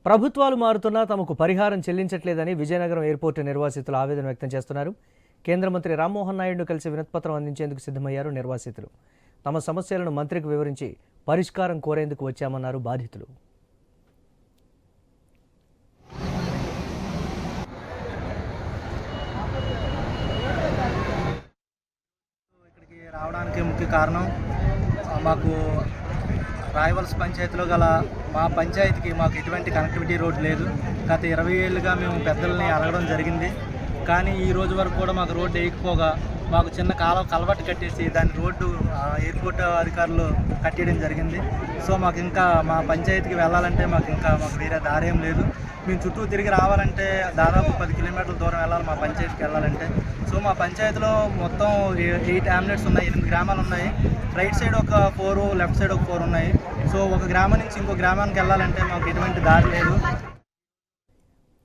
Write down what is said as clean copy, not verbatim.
ప్రభుత్వాలు మారుతున్నా తమకు పరిహారం చెల్లించట్లేదని విజయనగరం ఎయిర్పోర్టు నిర్వాసితులు ఆవేదన వ్యక్తం చేస్తున్నారు. కేంద్ర మంత్రి రామ్మోహన్ నాయుడును కలిసి వినతిపత్రం అందించేందుకు సిద్ధమయ్యారు నిర్వాసితులు. తమ సమస్యలను మంత్రికి వివరించి పరిష్కారం కోరేందుకు వచ్చామన్నారు బాధితులు. ఇక్కడికి రావడానికి ముఖ్య కారణం మాకు రాయవలస పంచాయతీలో గల మా పంచాయతీకి మాకు ఎటువంటి కనెక్టివిటీ రోడ్ లేదు. గత 20 ఏళ్ళుగా మేము పెద్దల్ని అడగడం జరిగింది. కానీ ఈ రోజు వరకు కూడా మాకు రోడ్డు వేయకపోగా మాకు చిన్న కలవట్టు కట్టేసి దాని రోడ్డు ఎయిర్పోర్ట్ అధికారులు కట్టేయడం జరిగింది. సో మాకు ఇంకా మా పంచాయతీకి వెళ్ళాలంటే మాకు వేరే దారి ఏం లేదు. మేము చుట్టూ తిరిగి రావాలంటే దాదాపు 10 కిలోమీటర్ల దూరం వెళ్ళాలి మా పంచాయతీకి వెళ్ళాలంటే. సో మా పంచాయతీలో మొత్తం 8 hamlets ఉన్నాయి, 8 గ్రామాలు ఉన్నాయి. రైట్ సైడ్ ఒక 4, లెఫ్ట్ సైడ్ ఒక 4 ఉన్నాయి. సో ఒక గ్రామం నుంచి ఇంకో గ్రామానికి వెళ్ళాలంటే మాకు ఎటువంటి దారి లేదు.